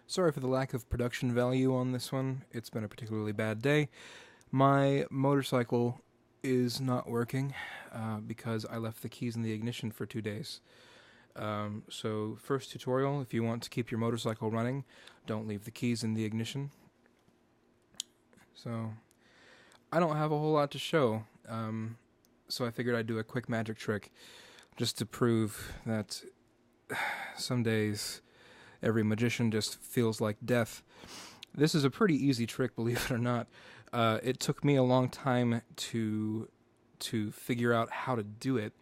Sorry for the lack of production value on this one. It's been a particularly bad day. My motorcycle is not working because I left the keys in the ignition for 2 days. So, first tutorial, if you want to keep your motorcycle running, don't leave the keys in the ignition. So, I don't have a whole lot to show, so I figured I'd do a quick magic trick just to prove that some days every magician just feels like death. This is a pretty easy trick, believe it or not. It took me a long time to figure out how to do it.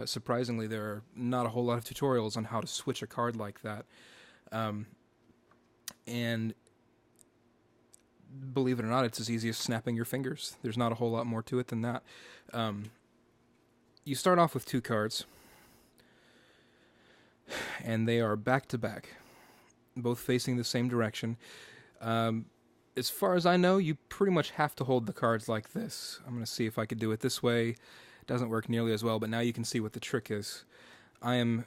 Surprisingly, there are not a whole lot of tutorials on how to switch a card like that. And believe it or not, it's as easy as snapping your fingers. There's not a whole lot more to it than that. You start off with 2 cards, and they are back to back, both facing the same direction. As far as I know, you pretty much have to hold the cards like this. I'm going to see if I could do it this way. It doesn't work nearly as well, but now you can see what the trick is. I am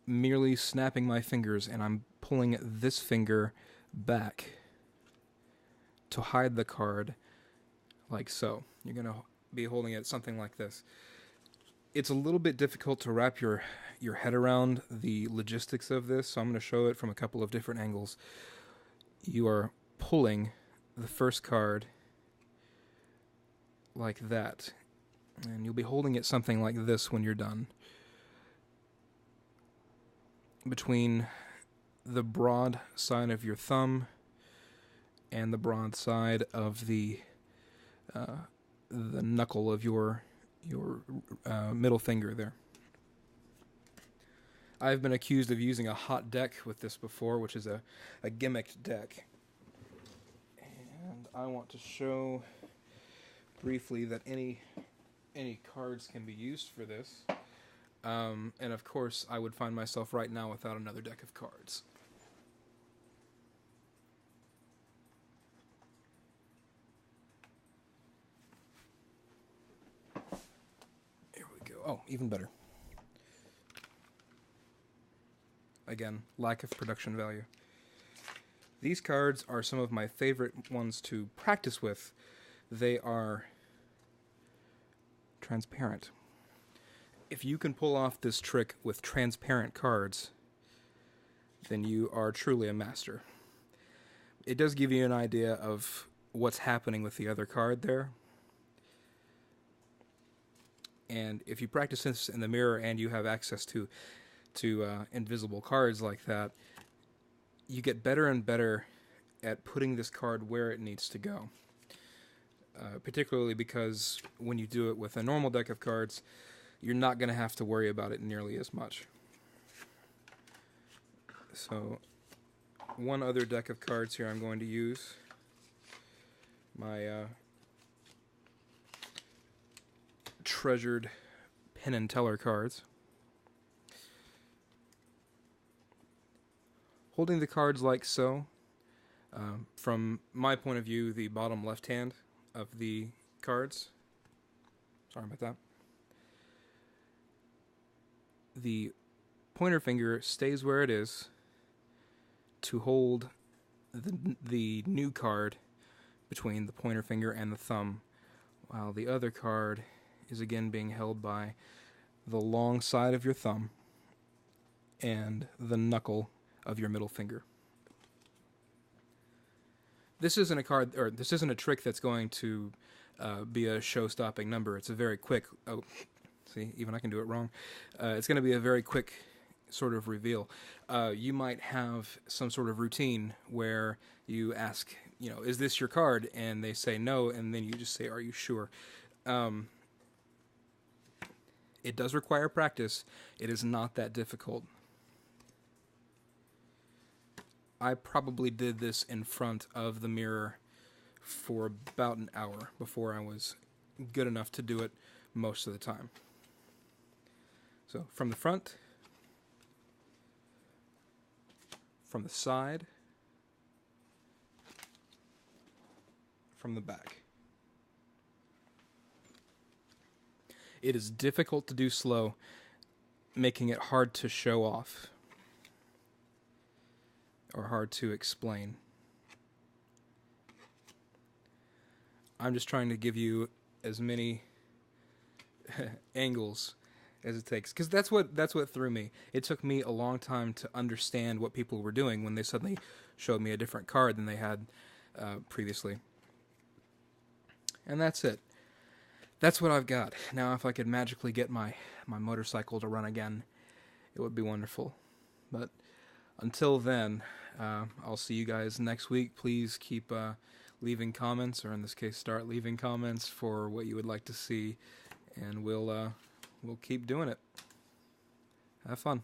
merely snapping my fingers, and I'm pulling this finger back to hide the card, like so. You're going to be holding it something like this. It's a little bit difficult to wrap your head around the logistics of this, so I'm going to show it from a couple of different angles. You are pulling the first card like that, and you'll be holding it something like this when you're done. Between the broad side of your thumb and the broad side of the knuckle of your middle finger there. I've been accused of using a hot deck with this before, which is a gimmicked deck. And I want to show briefly that any cards can be used for this. And of course, I would find myself right now without another deck of cards. Here we go. Oh, even better. Again, lack of production value. These cards are some of my favorite ones to practice with. They are transparent. If you can pull off this trick with transparent cards, then you are truly a master. It does give you an idea of what's happening with the other card there. And if you practice this in the mirror and you have access to invisible cards like that, you get better and better at putting this card where it needs to go. Particularly because when you do it with a normal deck of cards, you're not going to have to worry about it nearly as much. So, one other deck of cards here I'm going to use. My treasured Penn and Teller cards. Holding the cards like so, from my point of view, the bottom left hand of the cards. Sorry about that. The pointer finger stays where it is to hold the new card between the pointer finger and the thumb, while the other card is again being held by the long side of your thumb and the knuckle of your middle finger. This isn't a trick that's going to be a show-stopping number. It's a very quick. Oh, see, even I can do it wrong. It's going to be a very quick sort of reveal. You might have some sort of routine where you ask, is this your card? And they say no, and then you just say, are you sure? It does require practice. It is not that difficult. I probably did this in front of the mirror for about an hour before I was good enough to do it most of the time. So, from the front, from the side, from the back. It is difficult to do slow, making it hard to show off. or hard to explain. I'm just trying to give you as many angles as it takes, because that's what threw me. It took me a long time to understand what people were doing when they suddenly showed me a different card than they had previously. And that's it. That's what I've got. Now, if I could magically get my motorcycle to run again, it would be wonderful. But until then, I'll see you guys next week. Please keep leaving comments, or in this case, start leaving comments for what you would like to see, and we'll keep doing it. Have fun.